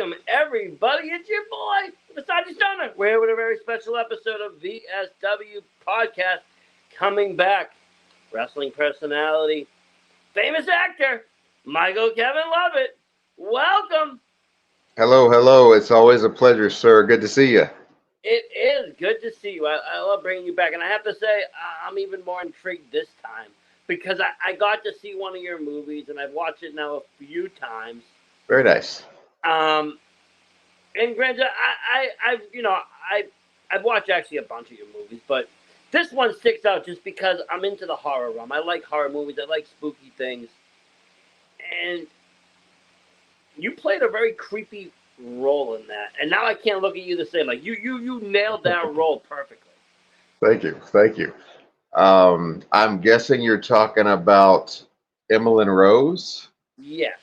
Welcome, everybody. It's your boy, Massage Stunner. We're here with a very special episode of VSW Podcast. Coming back, wrestling personality, famous actor, Michael Kevin Lovett. Welcome. Hello, hello. It's always a pleasure, sir. Good to see you. It is good to see you. I love bringing you back. And I have to say, I'm even more intrigued this time because I got to see one of your movies, and I've watched it now a few times. Very nice. And granted, I've watched actually a bunch of your movies, but this one sticks out just because I'm into the horror realm. I like horror movies. I like spooky things, and you played a very creepy role in that. And now I can't look at you the same. Like you nailed that role perfectly. Thank you. Thank you. I'm guessing you're talking about Emmalyn Rose. Yes.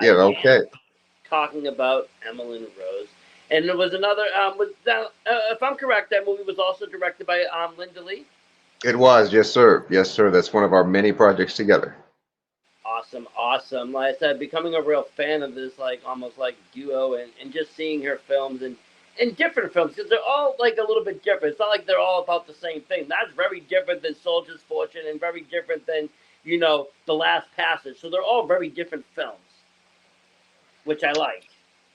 Yeah. Okay. Talking about Emmalyn Rose, and there was another. If I'm correct, that movie was also directed by Linda Lee. It was. Yes, sir. Yes, sir. That's one of our many projects together. Awesome. Like I said, becoming a real fan of this, like almost like duo, and just seeing her films and different films because they're all like a little bit different. It's not like they're all about the same thing. That's very different than Soldier's Fortune, and very different than The Last Passage. So they're all very different films, which I like.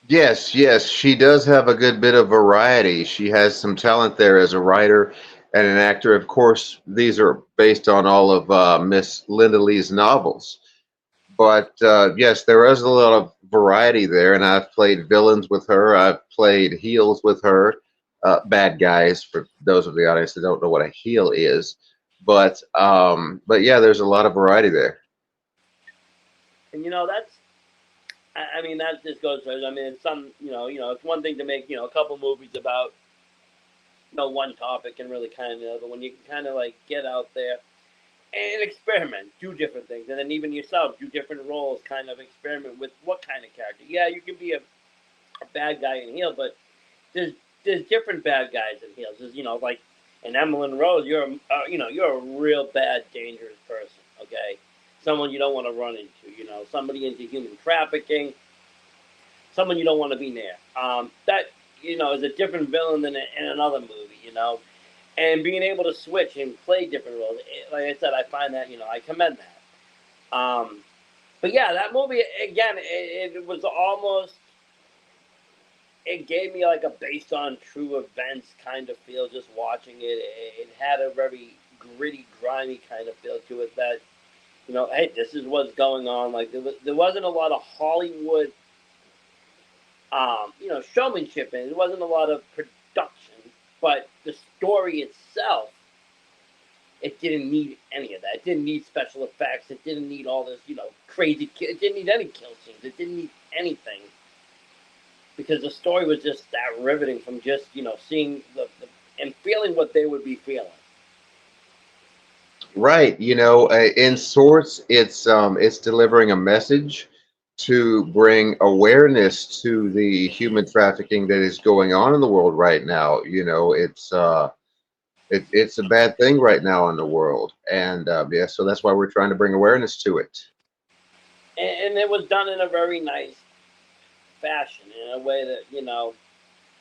Yes, yes. She does have a good bit of variety. She has some talent there as a writer and an actor. Of course, these are based on all of Miss Linda Lee's novels. But yes, there is a lot of variety there, and I've played villains with her. I've played heels with her, bad guys for those of the audience that don't know what a heel is. But yeah, there's a lot of variety there. And that's. I mean, that just goes. I mean, it's it's one thing to make a couple movies about one topic and really kind of but when you can kind of like get out there and experiment, do different things, and then even yourself do different roles, kind of experiment with what kind of character. Yeah, you can be a bad guy in heel, but there's different bad guys in heels. There's like in Emmalyn Rose, you're a real bad, dangerous person. Okay, someone you don't want to run into. Somebody into human trafficking, someone you don't want to be near. That is a different villain than in another movie. And being able to switch and play different roles, like I said, I find that I commend that. But yeah, that movie again, it was almost. It gave me like a based on true events kind of feel just watching it. It had a very gritty, grimy kind of feel to it that, hey, this is what's going on. Like there wasn't a lot of Hollywood, showmanship in it. There wasn't a lot of production, but the story itself, it didn't need any of that. It didn't need special effects. It didn't need all this, crazy. It didn't need any kill scenes. It didn't need anything. Because the story was just that riveting from just, seeing and feeling what they would be feeling. Right. In sorts, it's delivering a message to bring awareness to the human trafficking that is going on in the world right now. It's a bad thing right now in the world, and yeah, so that's why we're trying to bring awareness to it. And it was done in a very nice fashion, in a way that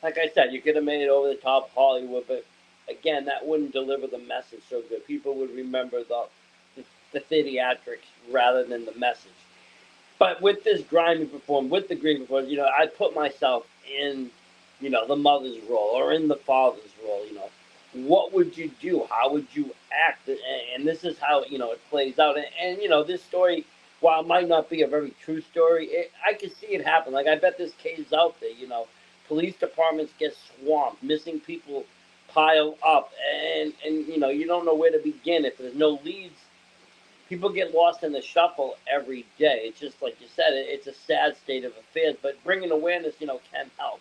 like I said, you could have made it over the top Hollywood, but again, that wouldn't deliver the message so good. People would remember the theatrics rather than the message. But with this grimy performance, with the green performance, I put myself in, the mother's role or in the father's role. What would you do? How would you act? And this is how it plays out. And this story, while it might not be a very true story, I can see it happen. Like I bet this case is out there. Police departments get swamped, missing people pile up, and you don't know where to begin if there's no leads. People get lost in the shuffle every day. It's just like you said. It's a sad state of affairs, but bringing awareness, can help.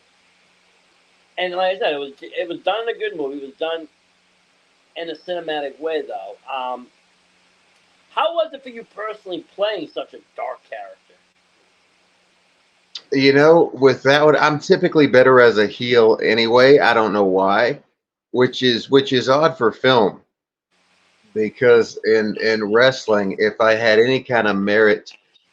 And like I said, it was done in a good movie. It was done in a cinematic way, though. How was it for you personally playing such a dark character? With that one, I'm typically better as a heel anyway. I don't know why, which is odd for film, because in wrestling, if I had any kind of merit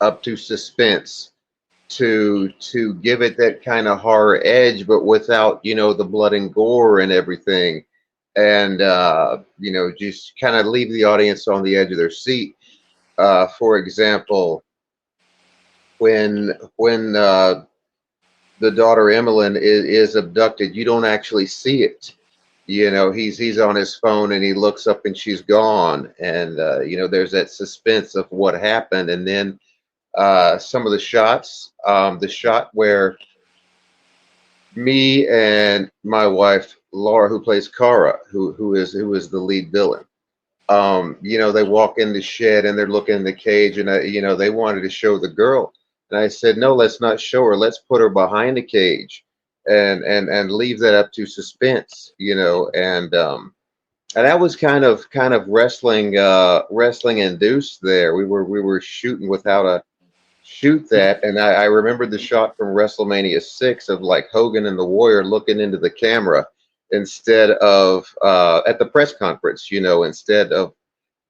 up to suspense, to give it that kind of horror edge, but without, the blood and gore and everything, and just kind of leave the audience on the edge of their seat. For example, when the daughter Emmalyn is abducted, you don't actually see it. He's on his phone and he looks up and she's gone, and there's that suspense of what happened, and then some of the shots, the shot where me and my wife Laura, who plays Kara, who is the lead villain. They walk in the shed and they're looking in the cage, and they wanted to show the girl, and I said, no, let's not show her. Let's put her behind the cage, and leave that up to suspense. And that was kind of wrestling induced there. We were shooting with how to shoot that, and I remembered the shot from WrestleMania 6 of like Hogan and the Warrior looking into the camera instead of at the press conference. Instead of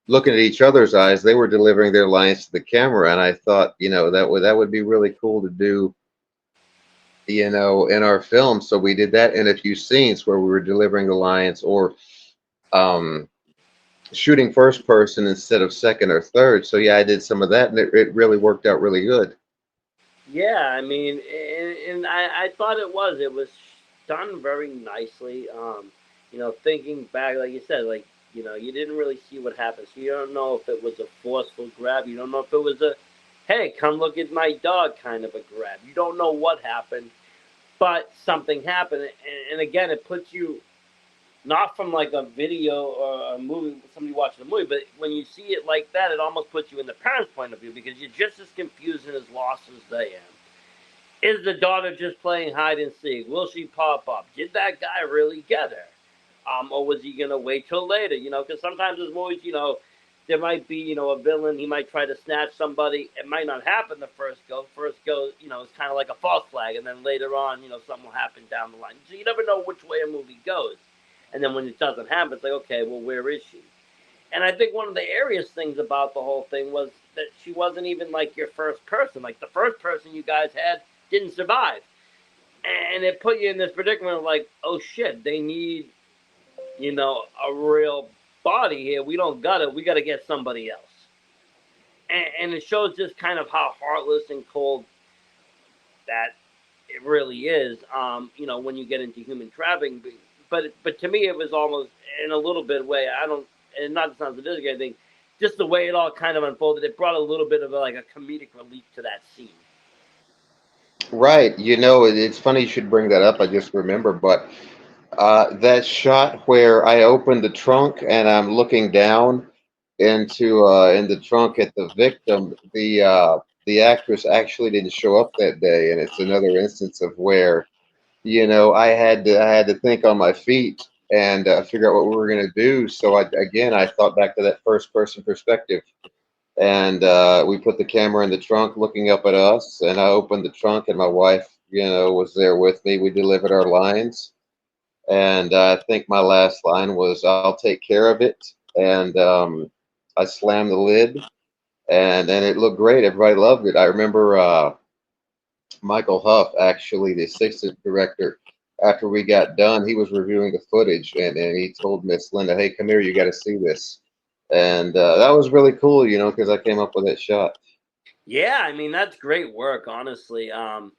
looking at each other's eyes, they were delivering their lines to the camera, and I thought, that would be really cool to do, in our film. So we did that in a few scenes where we were delivering the lines, or um, shooting first person instead of second or third. So yeah, I did some of that, and it really worked out really good. Yeah, I mean, and I thought it was done very nicely. Thinking back, like you said, like you didn't really see what happened, so you don't know if it was a forceful grab. You don't know if it was a, hey, come look at my dog kind of a grab. You don't know what happened, but something happened, and again, it puts you not from like a video or a movie, somebody watching a movie, but when you see it like that, it almost puts you in the parent's point of view because you're just as confused and as lost as they am. Is the daughter just playing hide and seek? Will she pop up? Did that guy really get her? Or was he gonna wait till later? Because sometimes there's movies, there might be, a villain. He might try to snatch somebody. It might not happen the first go. First go, it's kind of like a false flag, and then later on, something will happen down the line. So you never know which way a movie goes. And then when it doesn't happen, it's like, okay, well, where is she? And I think one of the airiest things about the whole thing was that she wasn't even like your first person. Like the first person you guys had didn't survive. And it put you in this predicament of like, oh shit, they need, a real body here. We don't got it. We got to get somebody else. And it shows just kind of how heartless and cold that it really is. When you get into human trafficking. But to me, it was almost in a little bit way. I don't, and not to sound sadistic or anything, just the way it all kind of unfolded. It brought a little bit of like a comedic relief to that scene. Right. It's funny you should bring that up. I just remember, but that shot where I opened the trunk and I'm looking down into in the trunk at the victim, the actress actually didn't show up that day, and it's another instance of where I had to think on my feet and figure out what we were going to do. So I thought back to that first person perspective, and we put the camera in the trunk looking up at us, and I opened the trunk and my wife was there with me. We delivered our lines, and I think my last line was, "I'll take care of it," and I slammed the lid, and it looked great. Everybody loved it. I remember Michael Huff, actually the assistant director, after we got done, he was reviewing the footage, and he told Miss Linda, "Hey, come here, you got to see this." And that was really cool, because I came up with that shot. Yeah, I mean that's great work, honestly. And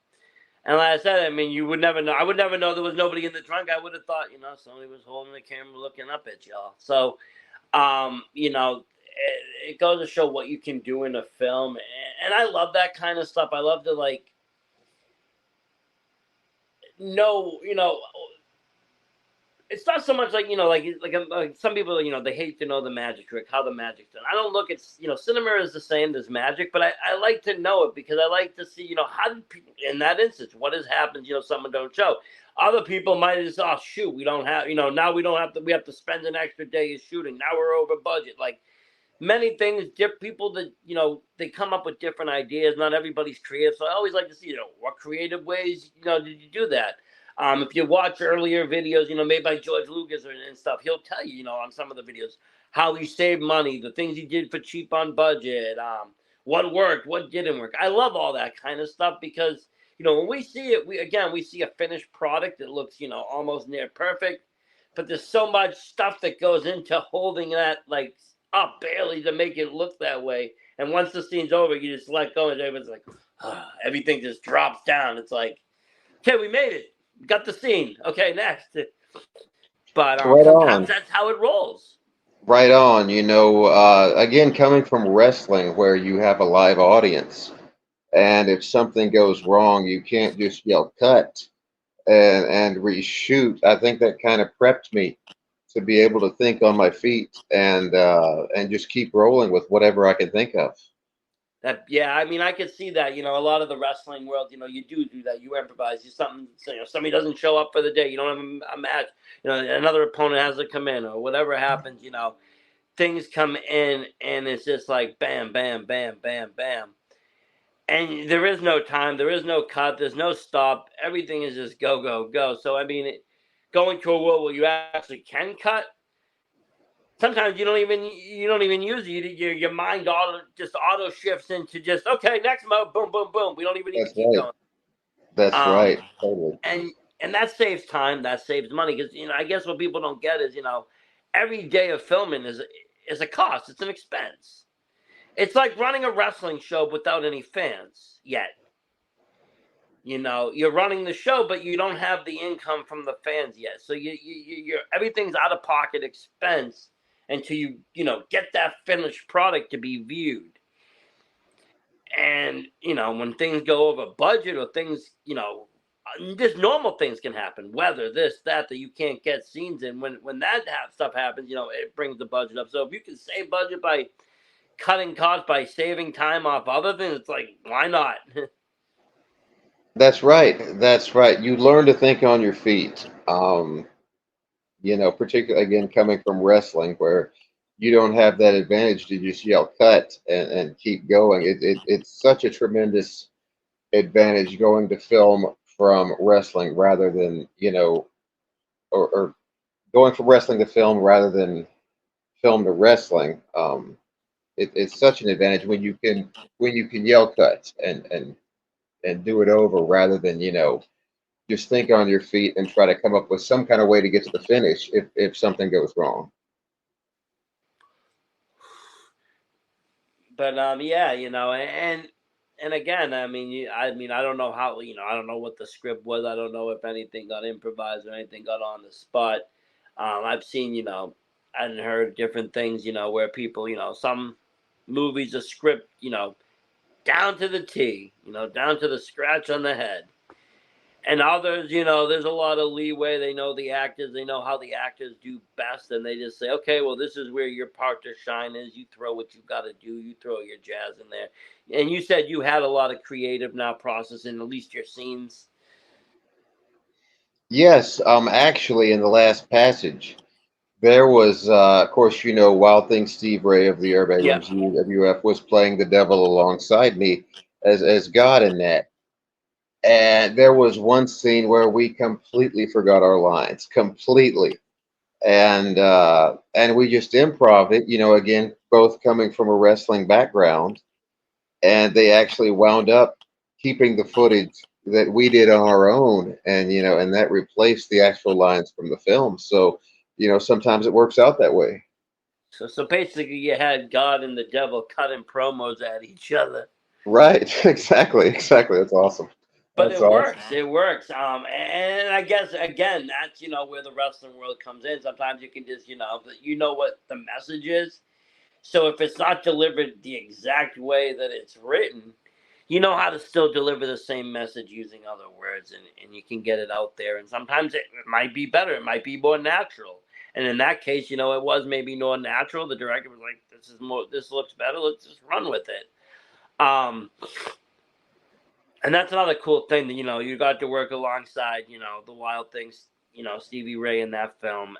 like I said, I mean, you would never know. I would never know there was nobody in the trunk. I would have thought, somebody was holding the camera, looking up at y'all. So, it goes to show what you can do in a film, and I love that kind of stuff. I love to like know, it's not so much like like some people they hate to know the magic trick, how the magic's done. I don't look at cinema is the same as magic, but I like to know it because I like to see how did people in that instance what has happened. Someone don't show. Other people might just shoot we don't have now we have to spend an extra day of shooting. Now we're over budget. Like many things, people that they come up with different ideas. Not everybody's creative, so I always like to see what creative ways did you do that. If you watch earlier videos, made by George Lucas and stuff, he'll tell you, on some of the videos how he saved money, the things he did for cheap on budget, what worked, what didn't work. I love all that kind of stuff because, when we see it, we see a finished product that looks, almost near perfect, but there's so much stuff that goes into holding that like up barely to make it look that way. And once the scene's over, you just let go, and everyone's like, everything just drops down. It's like, okay, we made it, got the scene. Okay, next. But Right sometimes on. that's how it rolls. Right on. Again, coming from wrestling where you have a live audience, and if something goes wrong, you can't just yell cut and reshoot. I think that kind of prepped me to be able to think on my feet and just keep rolling with whatever I can think of. That yeah, I mean, I could see that. A lot of the wrestling world, you do that. You improvise. Somebody doesn't show up for the day. You don't have a match. Another opponent has to come in or whatever happens. Things come in and it's just like bam, bam, bam, bam, bam, and there is no time. There is no cut. There's no stop. Everything is just go, go, go. So I mean, going to a world where you actually can cut. Sometimes you don't even use it. Your mind auto shifts into just okay, next mode, boom, boom, boom. We don't even need to That's keep right. going. That's Um, right. Totally. and that saves time, that saves money because I guess what people don't get is every day of filming is a cost. It's an expense. It's like running a wrestling show without any fans yet. You're running the show, but you don't have the income from the fans yet. So you're everything's out of pocket expense until you get that finished product to be viewed. And when things go over budget or things, just normal things can happen. Weather, this, that you can't get scenes in. When that stuff happens, it brings the budget up. So if you can save budget by cutting costs by saving time off other things, it's like why not? That's right. That's right. You learn to think on your feet. Particularly again coming from wrestling where you don't have that advantage to just yell cut and keep going. It's such a tremendous advantage going to film from wrestling rather than, or going from wrestling to film rather than film to wrestling. It's such an advantage when you can yell cut and do it over rather than, just think on your feet and try to come up with some kind of way to get to the finish if something goes wrong. But yeah, and again, I don't know how, I don't know what the script was. I don't know if anything got improvised or anything got on the spot. I've seen, and heard different things, where people, some movies, a script, down to the T, down to the scratch on the head. And others, there's a lot of leeway. They know the actors. They know how the actors do best, and they just say, okay, well, this is where your part to shine is. You throw what you got to do. You throw your jazz in there. And you said you had a lot of creative now processing at least your scenes. Yes, actually, in the last passage, there was, of course, Wild Thing Steve Ray of the Herb Yep. Abrams UWF was playing the devil alongside me as God in that. And there was one scene where we completely forgot our lines, completely, and we just improv it. Again, both coming from a wrestling background, and they actually wound up keeping the footage that we did on our own, and that replaced the actual lines from the film. So, sometimes it works out that way. So basically, you had God and the devil cutting promos at each other. Right. Exactly. Exactly. That's awesome. But That's it awesome. works. It works. And I guess again, that's where the wrestling world comes in. Sometimes you can just what the message is. So if it's not delivered the exact way that it's written, you know how to still deliver the same message using other words, and you can get it out there. And sometimes it might be better. It might be more natural. And in that case, it was maybe more natural. The director was like, this looks better. Let's just run with it. And that's another cool thing that you got to work alongside the Wild Things, Stevie Ray in that film.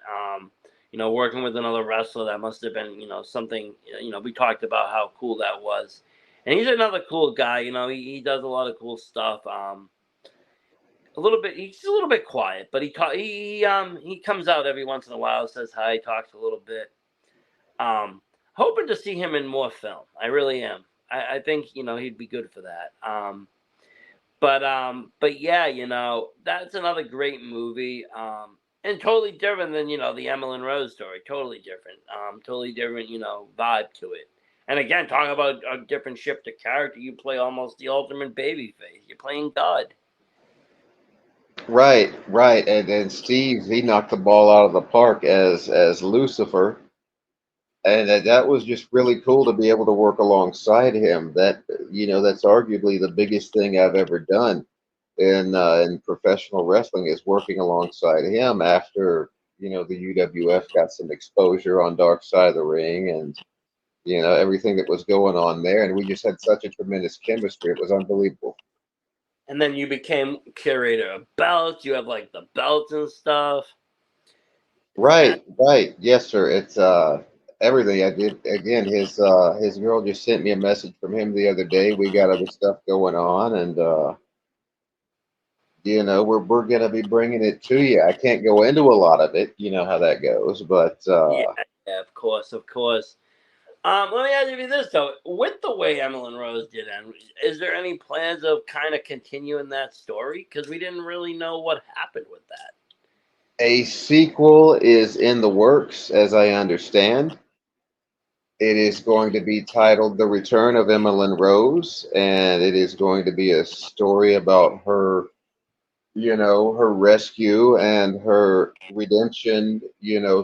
Working with another wrestler, that must have been something. We talked about how cool that was, and he's another cool guy. He does a lot of cool stuff. A little bit, he's a little bit quiet, but he comes out every once in a while, says hi, talks a little bit. Hoping to see him in more film. I really am. I think he'd be good for that. But yeah, that's another great movie. And totally different than the Emmalyn Rose story. Totally different. Totally different. Vibe to it. And again, talking about a different shift of character, you play almost the ultimate baby face. You're playing God. Right, right. And Steve, he knocked the ball out of the park as Lucifer, and that was just really cool to be able to work alongside him. That that's arguably the biggest thing I've ever done in professional wrestling is working alongside him after the UWF got some exposure on Dark Side of the Ring and everything that was going on there, and we just had such a tremendous chemistry. It was unbelievable. And then you became curator of belts. You have like the belts and stuff. Right, right. Yes, sir. It's everything. I did again, his girl just sent me a message from him the other day. We got other stuff going on and we're gonna be bringing it to you. I can't go into a lot of it, you know how that goes, but Yeah, yeah, of course, of course. Let me ask you this though: with the way Emmalyn Rose did end, is there any plans of kind of continuing that story? Because we didn't really know what happened with that. a sequel is in the works, as I understand. It is going to be titled The Return of Emmalyn Rose, and it is going to be a story about her her rescue and her redemption,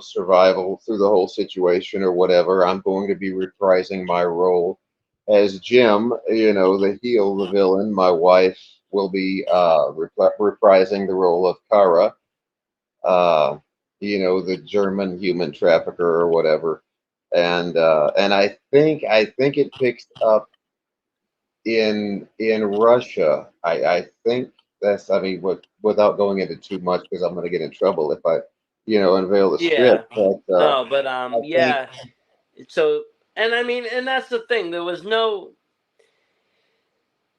survival through the whole situation or whatever. I'm going to be reprising my role as Jim, the heel, the villain. My wife will be reprising the role of Kara, uh, the German human trafficker or whatever. And I think it picks up in Russia. I think that's I mean without going into too much because I'm going to get in trouble if I unveil the Yeah, script. But no, but I think yeah. So, and I mean, and that's the thing. There was no,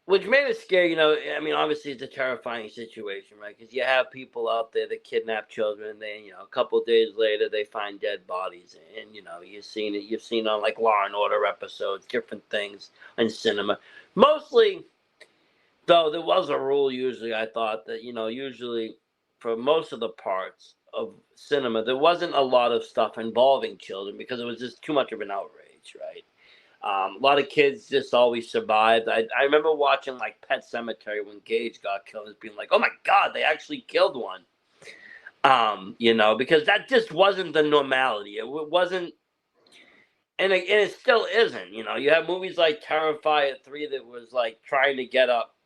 which made it scary. I mean, obviously it's a terrifying situation, right? Because you have people out there that kidnap children, and then a couple of days later they find dead bodies, and you've seen it. You've seen on like Law and Order episodes, different things in cinema. Mostly, though, there was a rule. Usually, I thought that usually for most of the parts of cinema, there wasn't a lot of stuff involving children because it was just too much of an outrage, right? A lot of kids just always survived. I remember watching like Pet Cemetery when Gage got killed, and being like, "Oh my God, they actually killed one." Because that just wasn't the normality. It wasn't, and it still isn't. You have movies like Terrifier 3 that was like trying to get up,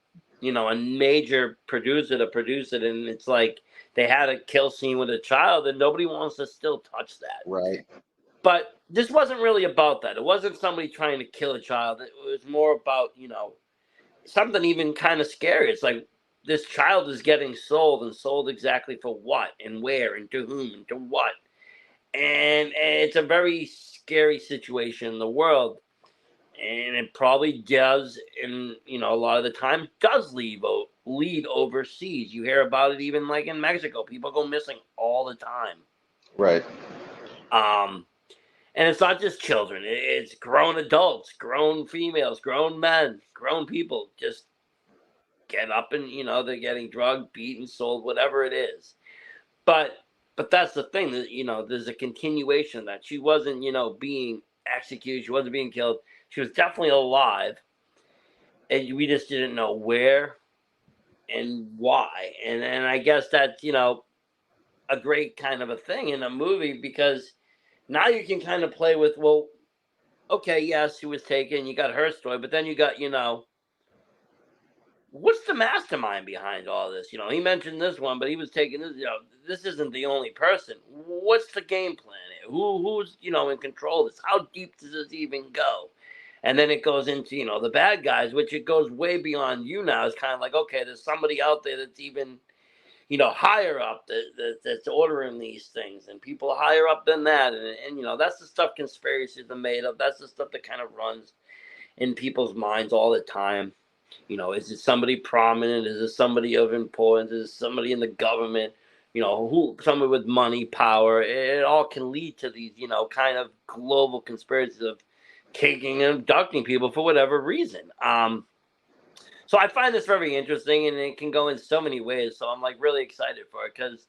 a major producer to produce it, and it's like they had a kill scene with a child, and nobody wants to still touch that. right, But this wasn't really about that. It wasn't somebody trying to kill a child. It was more about, something even kind of scary. It's like this child is getting sold, and sold exactly for what and where and to whom and to what. And it's a very scary situation in the world. And it probably does, and a lot of the time does lead overseas. You hear about it even like in Mexico. People go missing all the time. right, Um, And it's not just children, it's grown adults, grown females, grown men, grown people just get up and, they're getting drugged, beaten, sold, whatever it is. But that's the thing that, there's a continuation of that. She wasn't, being executed, she wasn't being killed. She was definitely alive. And we just didn't know where and why. And I guess that's, a great kind of a thing in a movie because now you can kind of play with, well, okay, yes, she was taken. You got her story, but then you got, what's the mastermind behind all this? He mentioned this one, but he was taking this. This isn't the only person. What's the game plan here? Who's in control of this? How deep does this even go? And then it goes into the bad guys, which it goes way beyond you now. It's kind of like, okay, there's somebody out there that's even higher up that's ordering these things, and people higher up than that, and that's the stuff conspiracies are made of. That's the stuff that kind of runs in people's minds all the time. Is it somebody prominent? Is it somebody of importance? Is it somebody in the government? Who somebody with money, power? It all can lead to these, kind of global conspiracies of taking and abducting people for whatever reason. So I find this very interesting, and it can go in so many ways. So I'm like really excited for it because,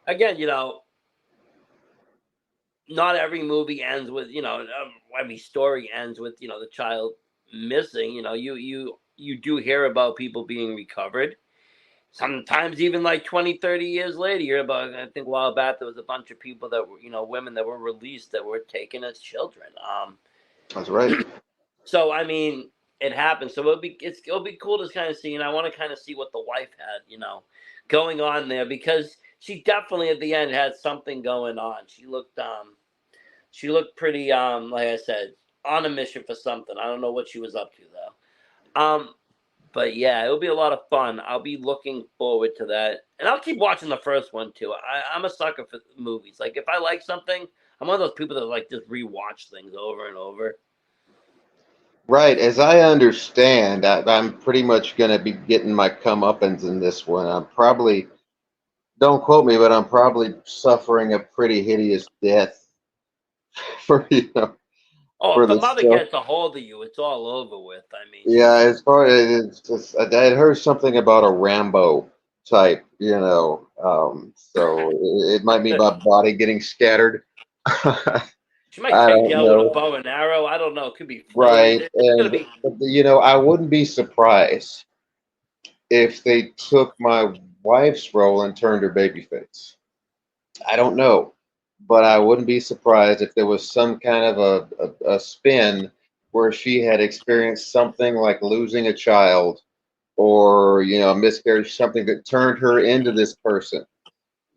again, not every movie ends with every story ends with the child missing. You do hear about people being recovered. Sometimes even like 20, 30 years later, you're about, I think a while back, there was a bunch of people that were, women that were released that were taken as children. That's right. So, I mean, it happens. So it'll be cool to kind of see, and I want to kind of see what the wife had, going on there, because she definitely at the end had something going on. She looked pretty, like I said, on a mission for something. I don't know what she was up to though. But yeah, it'll be a lot of fun. I'll be looking forward to that, and I'll keep watching the first one too. I'm a sucker for movies. Like if I like something, I'm one of those people that like just rewatch things over and over. Right. As I understand, I'm pretty much going to be getting my comeuppance in this one. I'm probably, don't quote me, but I'm probably suffering a pretty hideous death for Oh, if for the the mother stuff. gets a hold of you, it's all over with. I mean, Yeah, as far as it's just, I had heard something about a Rambo type, so it might be my body getting scattered. I she might take you don't out with a know. bow and arrow. I don't know. It could be floating. Right. It's gonna And, be. I wouldn't be surprised if they took my wife's role and turned her babyface. I don't know, but I wouldn't be surprised if there was some kind of a spin where she had experienced something like losing a child or a miscarriage, something that turned her into this person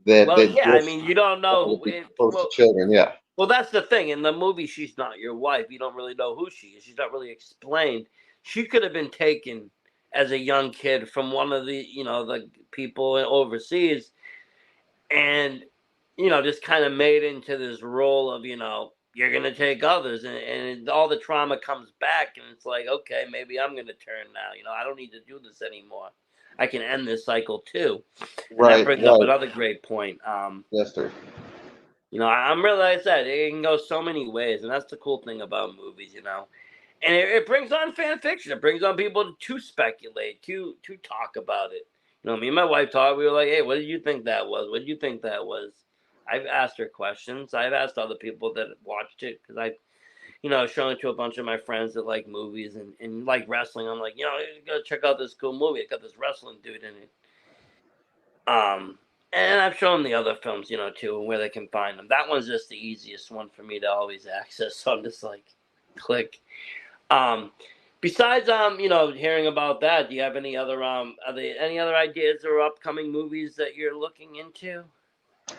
that Well, that yeah. I just mean, you don't happened know. to be close to children. Yeah, Well, that's the thing. In the movie, she's not your wife. You don't really know who she is. She's not really explained. She could have been taken as a young kid from one of the people overseas, and just kind of made into this role of you're gonna take others, and all the trauma comes back, and it's like, okay, maybe I'm gonna turn now. I don't need to do this anymore. I can end this cycle too, and that right, brings up right. another great point. Yes, sir. I'm really, like I said, it can go so many ways, and that's the cool thing about movies. And it brings on fan fiction. It brings on people to speculate, to talk about it. Me and my wife talked. We were like, "Hey, what did you think that was? What did you think that was?" I've asked her questions. I've asked other people that watched it because shown it to a bunch of my friends that like movies and like wrestling. I'm like, you gotta check out this cool movie. It got this wrestling dude in it. And I've shown the other films, too, where they can find them. That one's just the easiest one for me to always access. So I'm just like, click. Um, Besides, hearing about that, do you have any other are there any other ideas or upcoming movies that you're looking into?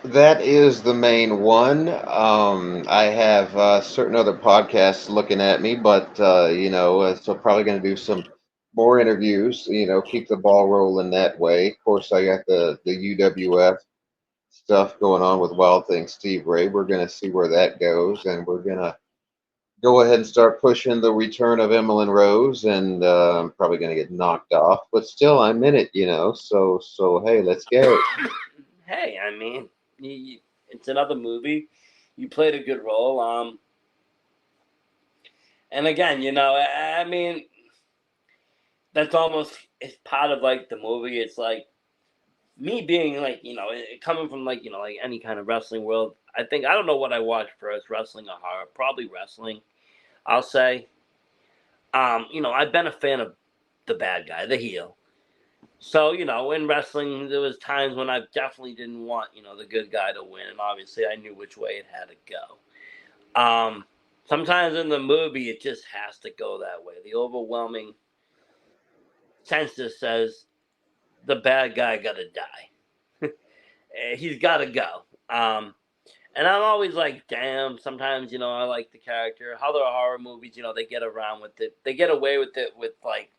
That is the main one. I have certain other podcasts looking at me, but so probably going to do some more interviews. Keep the ball rolling that way. Of course, I got the UWF stuff going on with Wild Thing Steve Ray. We're going to see where that goes, and we're going to go ahead and start pushing the return of Emmalyn Rose, and I'm probably going to get knocked off, but still, I'm in it. So hey, let's go. Hey, I mean, it's another movie. You played a good role. And again, I mean, that's almost it's part of like the movie. It's like me being like coming from like any kind of wrestling world. I don't know what I watched first, wrestling or horror. Probably wrestling. I'll say. I've been a fan of the bad guy, the heel. So in wrestling, there was times when I definitely didn't want the good guy to win, and obviously I knew which way it had to go. Sometimes in the movie, it just has to go that way. The overwhelming census says the bad guy got to die. He's got to go. And I'm always like, damn. Sometimes I like the character. Other horror movies, they get around with it. They get away with it with like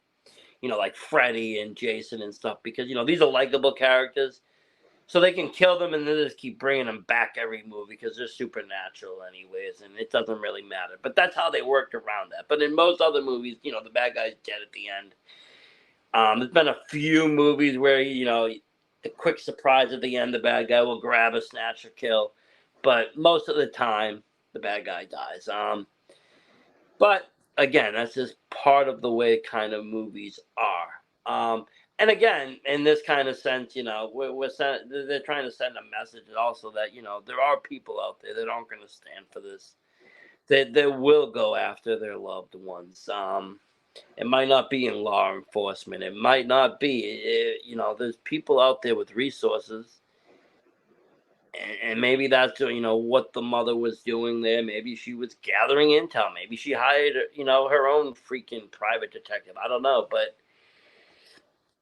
Freddy and Jason and stuff because these are likable characters, so they can kill them and then just keep bringing them back every movie because they're supernatural anyways, and it doesn't really matter. But that's how they worked around that. But in most other movies, the bad guy's dead at the end. There's been a few movies where the quick surprise at the end, the bad guy will grab a snatch or kill, but most of the time the bad guy dies. But again, that's just part of the way kind of movies are. And again, in this kind of sense, they're trying to send a message also that there are people out there that aren't going to stand for this. They will go after their loved ones. It might not be in law enforcement. It might not be. There's people out there with resources, and maybe that's what the mother was doing there. Maybe she was gathering intel. Maybe she hired her own freaking private detective. I don't know, but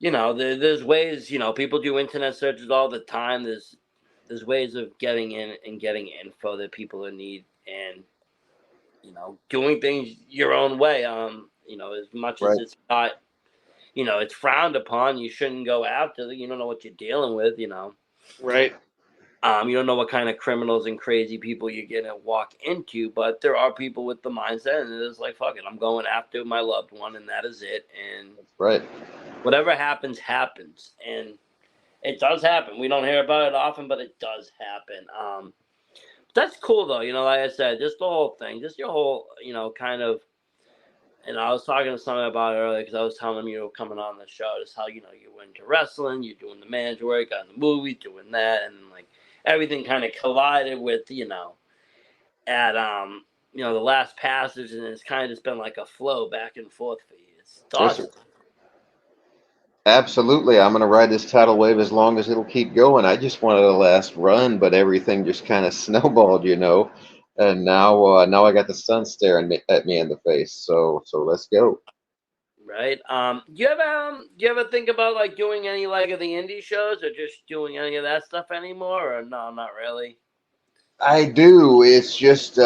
there's ways. People do internet searches all the time. There's ways of getting in and getting info that people in need, and doing things your own way. As much as Right. it's not, it's frowned upon. You shouldn't go after. You don't know what you're dealing with. Right. You don't know what kind of criminals and crazy people you're gonna walk into, but there are people with the mindset, and it's like, fuck it, I'm going after my loved one, and that is it. And Right. whatever happens, happens, and it does happen. We don't hear about it often, but it does happen. That's cool though. Like I said, just the whole thing, just your whole, kind of. And I was talking to someone about it earlier because I was telling them you were coming on the show, just how you were into wrestling, you're doing the manager work on the movie, doing that, and like everything kind of collided with at the last passage, and it's kind of just been like a flow back and forth for you. It's Yes, sir. awesome. Absolutely. I'm going to ride this tidal wave as long as it'll keep going. I just wanted a last run, but everything just kind of snowballed. And now I got the sun staring at me in the face. So let's go. Right. Do you ever think about like doing any like of the indie shows or just doing any of that stuff anymore, or no, not really? I do. It's just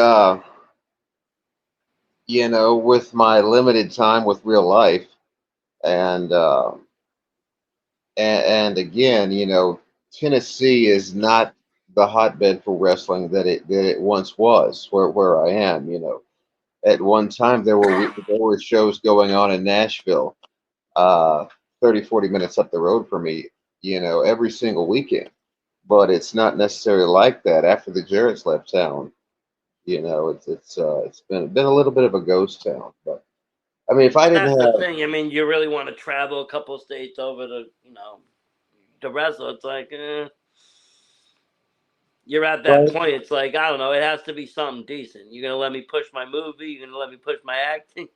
with my limited time with real life, and and again, Tennessee is not the hotbed for wrestling that it once was, where I am. At one time there were shows going on in Nashville, uh, 30, 40 minutes up the road from me, every single weekend. But it's not necessarily like that after the Jarretts left town. It's been a little bit of a ghost town. But I mean, if I And didn't that's the have thing. I mean, you really want to travel a couple states over to wrestle. It's like you're at that right, point. It's like I don't know. It has to be something decent. You're gonna let me push my movie. You're gonna let me push my acting.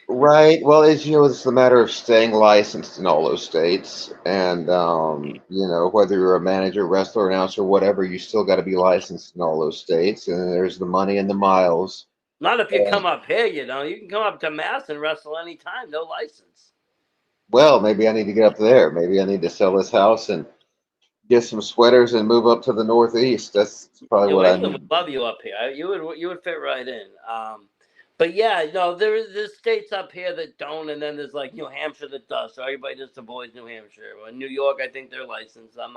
right, well, it's a matter of staying licensed in all those states, and whether you're a manager, wrestler, announcer, whatever, you still got to be licensed in all those states, and there's the money and the miles. Not if you And come up here. You can come up to Mass and wrestle anytime. No license. well, maybe I need to get up there. Maybe I need to sell this house and get some sweaters and move up to the Northeast. That's probably New what I England would need. love you up here. You would fit right in. But yeah, there's states up here that don't, and then there's like New Hampshire that does. So everybody just avoids New Hampshire. Well, in New York, I think they're licensed. I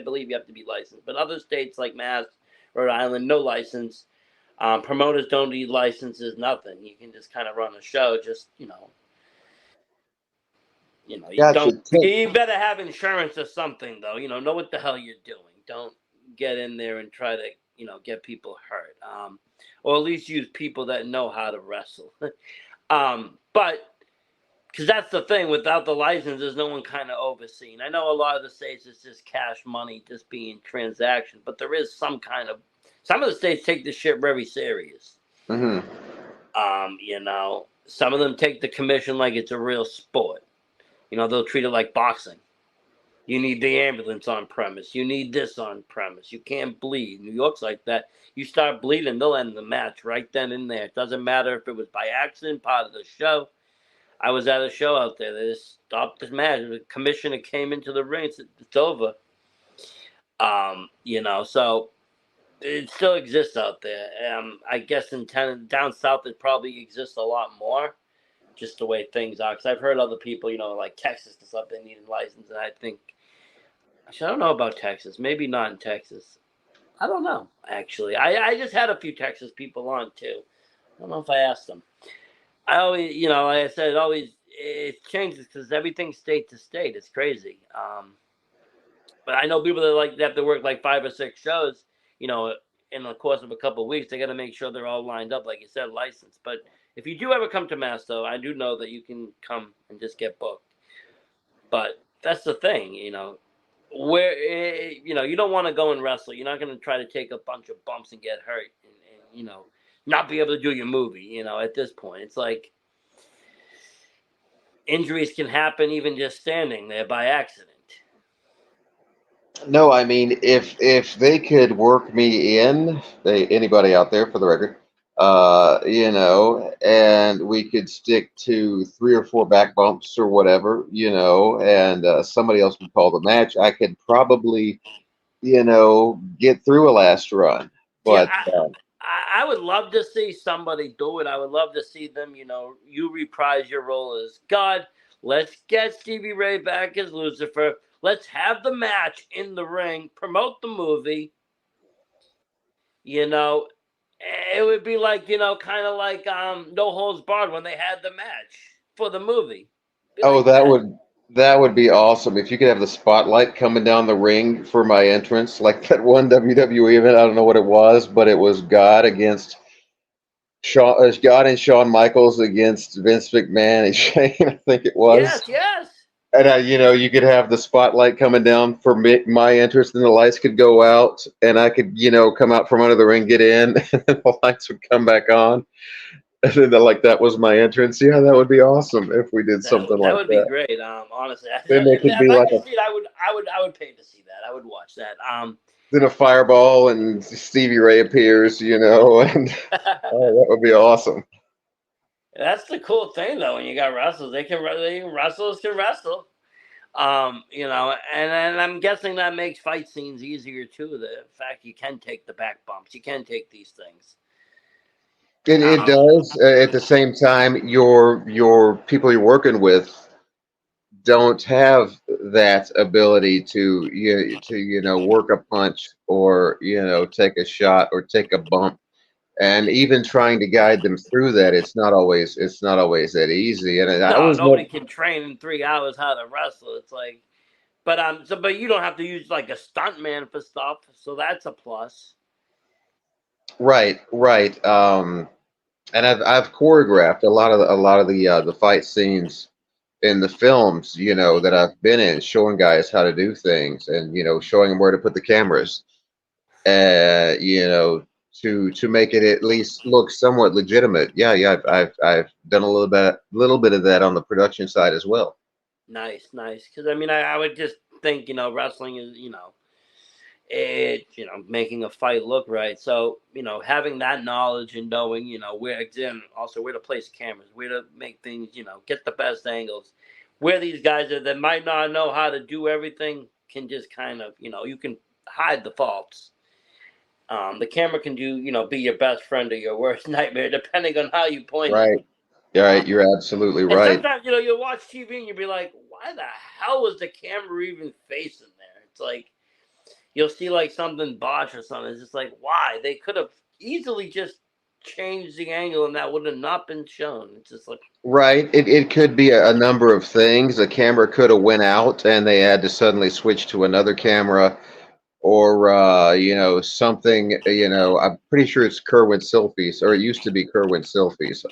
believe you have to be licensed. But other states like Mass, Rhode Island, no license. Promoters don't need licenses. Nothing. You can just kind of run a show. Just you don't. Gotcha. You better have insurance or something though. Know what the hell you're doing. Don't get in there and try to get people hurt. Or at least use people that know how to wrestle. But because that's the thing, without the license, there's no one kind of overseeing. I know a lot of the states it's just cash money, just being transaction, but there is some of the states take this shit very serious. Hmm. Some of them take the commission like it's a real sport. They'll treat it like boxing. You need the ambulance on premise. You need this on premise. You can't bleed. New York's like that. You start bleeding, they'll end the match right then and there. It doesn't matter if it was by accident, part of the show. I was at a show out there. They just stopped the match. The commissioner came into the ring. It's over. So it still exists out there. I guess down south it probably exists a lot more, just the way things are. Because I've heard other people, like Texas and stuff, they need a license, and I think actually I don't know about Texas. Maybe not in Texas. I don't know. Actually, I just had a few Texas people on too. I don't know if I asked them. I always, like I said, it changes because everything's state to state. It's crazy. But I know people that they have to work like 5 or 6 shows, in the course of a couple of weeks. They got to make sure they're all lined up, like you said, licensed. But If you do ever come to Mass, though, I do know that you can come and just get booked. But that's the thing, where you don't want to go and wrestle. You're not going to try to take a bunch of bumps and get hurt, and not be able to do your movie. At this point, it's like injuries can happen even just standing there by accident. No, I mean, if they could work me in, anybody out there for the record, and we could stick to 3 or 4 back bumps or whatever, and somebody else would call the match, I could probably, get through a last run. Yeah, But I would love to see somebody do it. I would love to see them, you reprise your role as God. Let's get Stevie Ray back as Lucifer. Let's have the match in the ring. Promote the movie. It would be like, kind of like No Holds Barred when they had the match for the movie. oh, Like that. that would be awesome if you could have the spotlight coming down the ring for my entrance, like that one WWE event. I don't know what it was, but it was God and Shawn Michaels against Vince McMahon and Shane, I think it was. Yes. And you could have the spotlight coming down for me, my entrance, and the lights could go out, and I could, come out from under the ring, get in, and then the lights would come back on, and then like that was my entrance. Yeah, that would be awesome if we did something That like would be that. great. Honestly, Then they could if be I like could see it, I would pay to see that. I would watch that. then a fireball and Stevie Ray appears, and that would be awesome. That's the cool thing, though. When you got wrestlers, wrestlers can wrestle. And I'm guessing that makes fight scenes easier too. The fact you can take the back bumps, you can take these things. It does. At the same time, your people you're working with don't have that ability to work a punch or take a shot or take a bump, and even trying to guide them through that, it's not always that easy. And I No, was nobody can train in 3 hours how to wrestle. It's like, but you don't have to use like a stunt man for stuff, so that's a plus. right. And I've choreographed a lot of the fight scenes in the films, that I've been in, showing guys how to do things, and showing them where to put the cameras, uh, you know, to make it at least look somewhat legitimate. Yeah. I've done a little bit of that on the production side as well. Nice. Because I would just think wrestling is making a fight look right. So having that knowledge and knowing where, again, also where to place cameras, where to make things, get the best angles, where these guys that might not know how to do everything can just kind of you can hide the faults. The camera can be your best friend or your worst nightmare depending on how you point it. Right. Yeah, Um, right. You're absolutely and right. sometimes you'll watch TV and you'll be like, why the hell was the camera even facing there? It's like you'll see like something botched or something. It's just like, why? They could have easily just changed the angle and that would have not been shown. It's just like, Right. It could be a number of things. The camera could have went out and they had to suddenly switch to another camera, or something. I'm pretty sure it's Kerwin Silfies, or it used to be Kerwin Silfies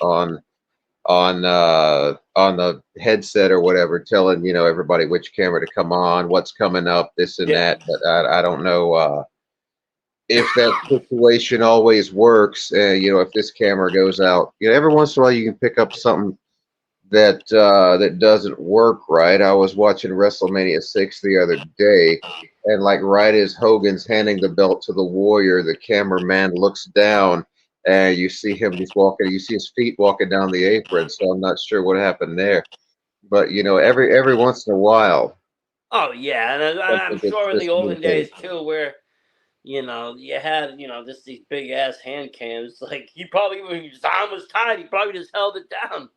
on the headset or whatever, telling everybody which camera to come on, what's coming up, this and yeah. that. But I don't know if that situation always works. If this camera goes out, every once in a while you can pick up something that doesn't work right. I was watching WrestleMania 6 the other day, and like right as Hogan's handing the belt to the Warrior, the cameraman looks down, and you see him just walking. You see his feet walking down the apron. So I'm not sure what happened there, but every once in a while, Oh yeah, and I'm something gets sure in the olden miscommunicated. days too, where you had just these big ass hand cams. Like he probably when his arm was tied, he probably just held it down.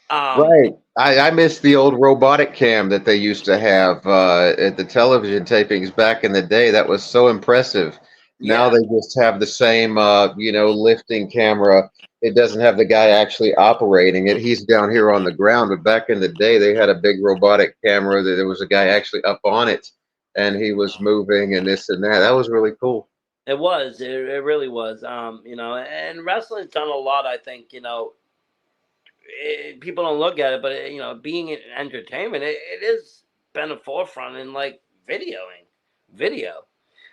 Um, Right. I miss the old robotic cam that they used to have at the television tapings back in the day. That was so impressive. Now yeah, they just have the same, lifting camera. It doesn't have the guy actually operating it. He's down here on the ground. But back in the day, they had a big robotic camera that there was a guy actually up on it, and he was moving and this and that. That was really cool. it was. It really was. And wrestling's done a lot. I think people don't look at it, but being in entertainment, it is been a forefront in like video.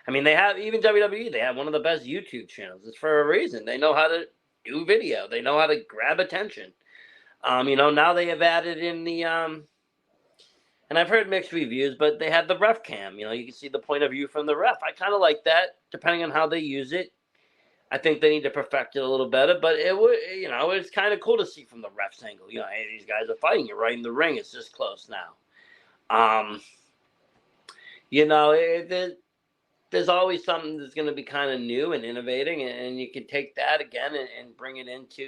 I mean, they have even WWE. They have one of the best YouTube channels. It's for a reason. They know how to do video. They know how to grab attention. Now they have added in the and I've heard mixed reviews, but they have the ref cam. You can see the point of view from the ref. I kind of like that, depending on how they use it. I think they need to perfect it a little better, but it's kind of cool to see from the ref's angle. Hey, these guys are fighting. You're right in the ring. It's this close now. There's always something that's going to be kind of new and innovating, and you can take that again and bring it into,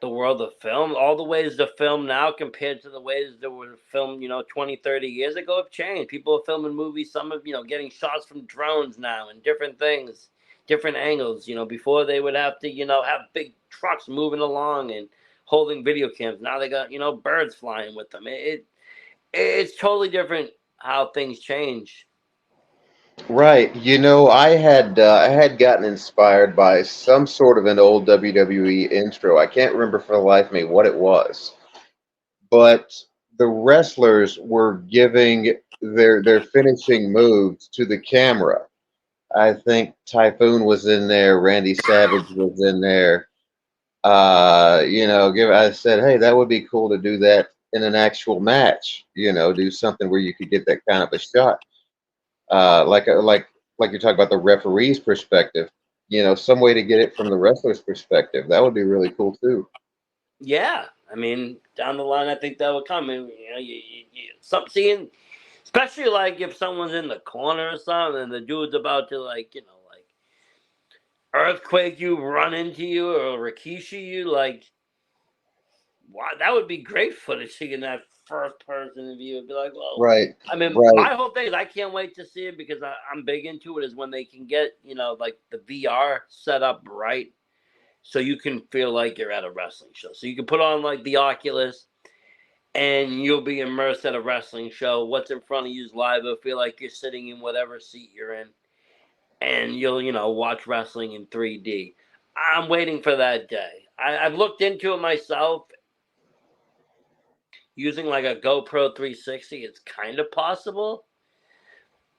the world of film. All the ways to film now compared to the ways that were filmed, 20, 30 years ago have changed. People are filming movies, some of, getting shots from drones now and different things, different angles. Before they would have to, have big trucks moving along and holding video cams. Now they got, birds flying with them. It's totally different how things change. Right. I had gotten inspired by some sort of an old WWE intro. I can't remember for the life of me what it was, but the wrestlers were giving their finishing moves to the camera. I think Typhoon was in there, Randy Savage was in there. I said, hey, that would be cool to do that in an actual match. Do something where you could get that kind of a shot. Like you're talking about the referee's perspective, some way to get it from the wrestler's perspective. That would be really cool too. Yeah, I mean, down the line, I think that would come. Seeing, especially like if someone's in the corner or something, and the dude's about to like earthquake you, run into you, or rikishi you, like, wow, that would be great footage. Seeing that first person view, it'd be like, well, Right. I mean, Right. my whole thing is I can't wait to see it because I'm big into it. Is when they can get like the VR set up right, so you can feel like you're at a wrestling show. So you can put on like the Oculus, and you'll be immersed at a wrestling show. What's in front of you is live. It'll feel like you're sitting in whatever seat you're in, and you'll watch wrestling in 3D. I'm waiting for that day. I've looked into it myself. Using like a GoPro 360, it's kind of possible,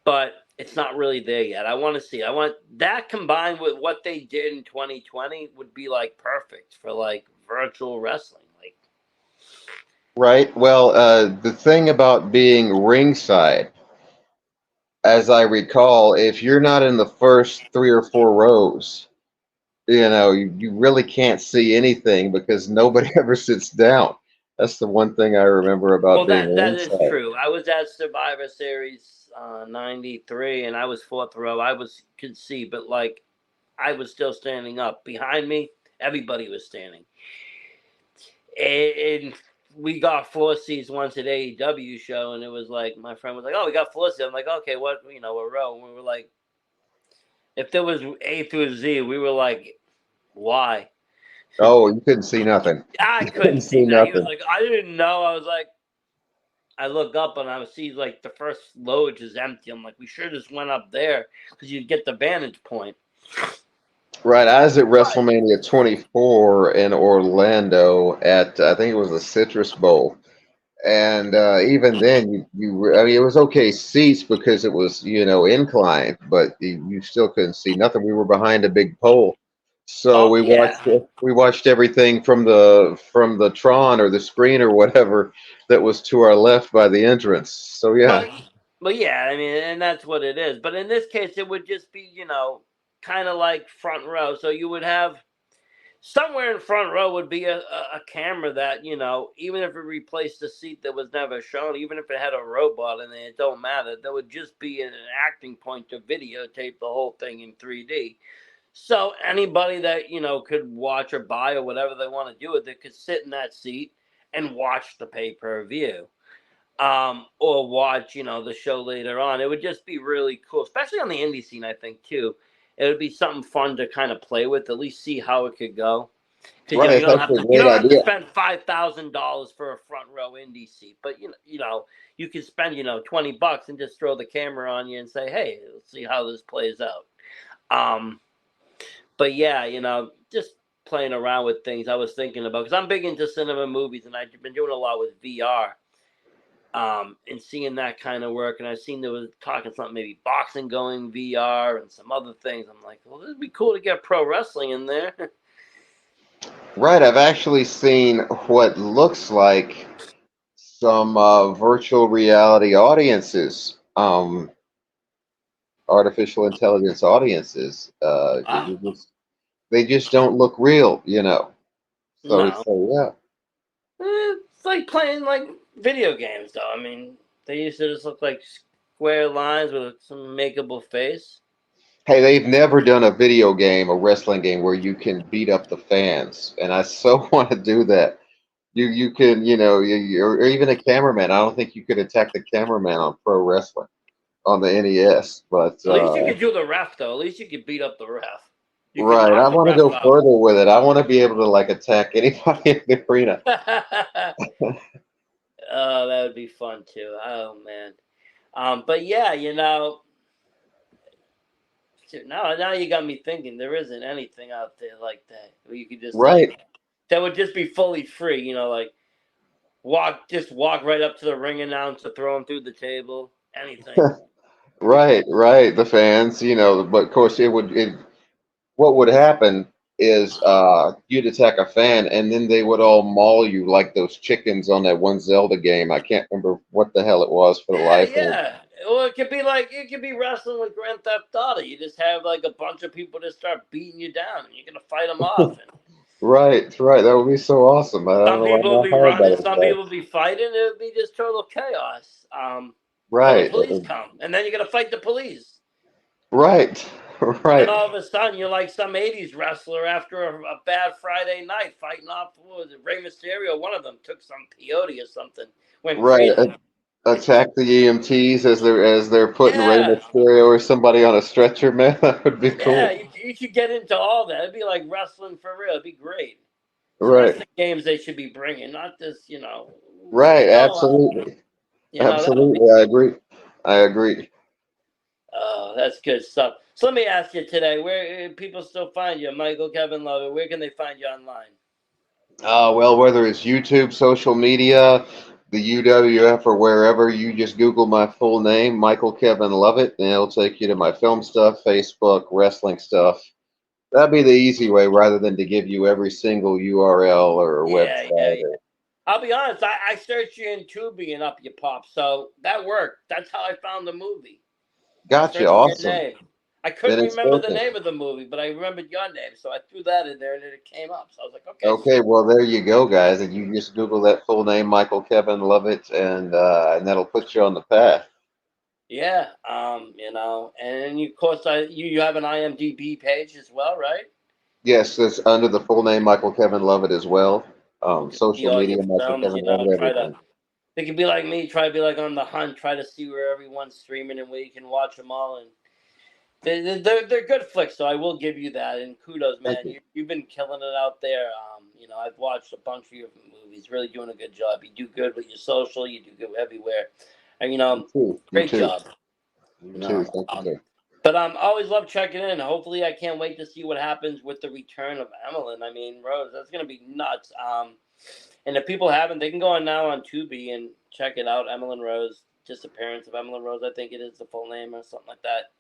but it's not really there yet. I want to see. I want that combined with what they did in 2020 would be like perfect for like virtual wrestling. Like, Right. Well, the thing about being ringside, as I recall, if you're not in the first 3 or 4 rows, you really can't see anything because nobody ever sits down. That's the one thing I remember well, about being that is ringside. true. I was at Survivor Series '93, and I was fourth row. Could see, but like I was still standing up. Behind me, everybody was standing. And we got 4 seats once at AEW show, and it was like my friend was like, "Oh, we got 4 seats." I'm like, "Okay, what? A row." And we were like, if there was A through Z, we were like, "Why?" Oh, you couldn't see nothing. I You couldn't couldn't see see that. He was nothing. like, "I didn't know." I was like, I look up and I see like the first loge is empty. I'm like, we sure just went up there because you get the vantage point. Right. I was at But WrestleMania 24 in Orlando at, I think it was the Citrus Bowl. And even then, I mean, it was okay seats because it was, inclined, but you still couldn't see nothing. We were behind a big pole. So oh we watched yeah, we watched everything from the Tron or the screen or whatever that was to our left by the entrance. So yeah. but yeah, I mean, and that's what it is. But in this case, it would just be kind of like front row. So you would have somewhere in front row would be a camera that even if it replaced the seat that was never shown, even if it had a robot in it, it don't matter. There would just be an acting point to videotape the whole thing in 3D. So anybody that could watch or buy or whatever they want to do with it could sit in that seat and watch the pay-per-view, or watch the show later on. It would just be really cool, especially on the indie scene. I think too, it would be something fun to kind of play with, at least see how it could go. Because Right. That's a you great don't have to idea. spend $5,000 for a front row indie seat, but you can spend $20 and just throw the camera on you and say, hey, let's see how this plays out. But yeah, just playing around with things, I was thinking about, because I'm big into cinema movies, and I've been doing a lot with VR, and seeing that kind of work. And I've seen there was talking something, maybe boxing going VR and some other things. I'm like, well, it'd be cool to get pro wrestling in there. Right, I've actually seen what looks like some virtual reality audiences, artificial intelligence audiences. They just don't look real, you know. No, So yeah. it's like playing like video games, though. I mean, they used to just look like square lines with some makeable face. Hey, they've never done a video game, a wrestling game, where you can beat up the fans, and I so want to do that. You can, you know, or even a cameraman. I don't think you could attack the cameraman on pro wrestling on the NES, but At least you could do the ref, though. At least you could beat up the ref. You could right. I knock the want to ref go out. further with it. I want to be able to like attack anybody in the arena. Oh, that would be fun too. Oh man. But yeah, now you got me thinking. There isn't anything out there like that where you could just Right. like that would just be fully free. Like walk right up to the ring announcer, throw him through the table. Anything. Right, right. The fans, you know, but of course it what would happen is you'd attack a fan and then they would all maul you like those chickens on that one Zelda game. I can't remember what the hell it was for the Yeah, life of me. yeah. Well, it could be wrestling with Grand Theft Auto. You just have like a bunch of people just start beating you down, and you're gonna fight them off. And Right, right. That would be so awesome. I don't some know why I'm people will not be heard running, about some it. people will be fighting. It would be just total chaos. Till the Right, police come, and then you're gonna fight the police. right, Then right, all of a sudden, you're like some '80s wrestler after a bad Friday night fighting off. What was it, Rey Mysterio? One of them took some peyote or something, went right. crazy. Attack the EMTs as they're putting Rey Yeah, Mysterio or somebody on a stretcher, man. That would be yeah. cool. You should get into all that. It'd be like wrestling for real. It'd be great. So that's Right, the games they should be bringing, not this. right. Absolutely, That would be. absolutely. I agree. I agree. Oh, that's good stuff. So let me ask you today, where people still find you, Michael Kevin Lovett? Where can they find you online? Well, whether it's YouTube, social media, the UWF, or wherever, you just Google my full name, Michael Kevin Lovett, and it'll take you to my film stuff, Facebook, wrestling stuff. That'd be the easy way rather than to give you every single URL or Yeah, yeah, website. yeah. I'll be honest. I searched you in Tubi and up you pop, so that worked. That's how I found the movie. I Gotcha. searched your Awesome. name. I Then couldn't it's remember the working. name of the movie, but I remembered your name, so I threw that in there and it came up. So I was like, okay, Okay, sweet. well there you go, guys, and you just Google that full name, Michael Kevin Lovett, and that'll put you on the path. Yeah, and you, of course, you have an IMDb page as well, right? Yes, it's under the full name, Michael Kevin Lovett as well. You can see Social all media, your Michael films, Kevin Lovett, try to. everything. They can be like me, try to be like on the hunt, try to see where everyone's streaming and where you can watch them all. And they're good flicks, so I will give you that. And kudos, Thank man. you. You've been killing it out there. I've watched a bunch of your movies, really doing a good job. You do good with your social, you do good everywhere. And, You too. You great too. job. You You too. know, Thank you, sir. but I always love checking in. Hopefully, I can't wait to see what happens with the return of Emmalyn. I mean, Rose, that's gonna be nuts. And if people haven't, they can go on now on Tubi and check it out. Emmalyn Rose, Disappearance of Emmalyn Rose. I think it is the full name or something like that.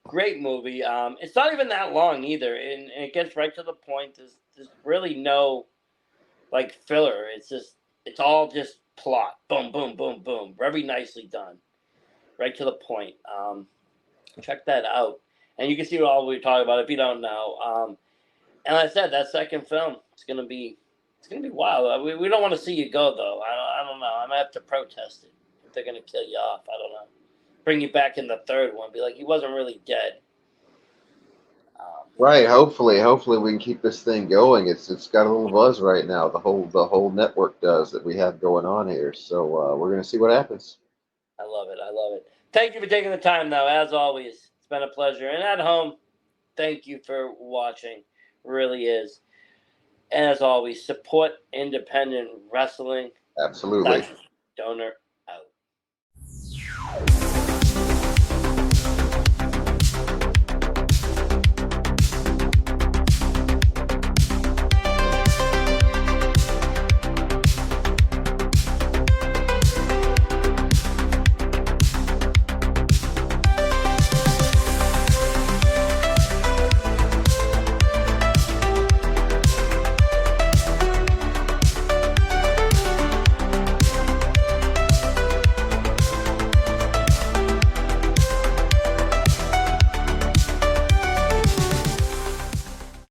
Great movie. It's not even that long either, and it gets right to the point. There's really no like filler. It's all just plot. Boom, boom, boom, boom. Very nicely done. Right to the point. Check that out, and you can see what all we're talking about if you don't know. And like I said, that second film, it's gonna be wild. We don't want to see you go though. I don't know. I might have to protest it if they're gonna kill you off. I don't know. Bring you back in the third one. Be like, he wasn't really dead. Um, Right. Hopefully we can keep this thing going. It's got a little buzz right now. The whole network does that we have going on here. So we're gonna see what happens. I love it. I love it. Thank you for taking the time, though. As always, it's been a pleasure. And at home, thank you for watching. Really is. And as always, support independent wrestling. Absolutely. That's donor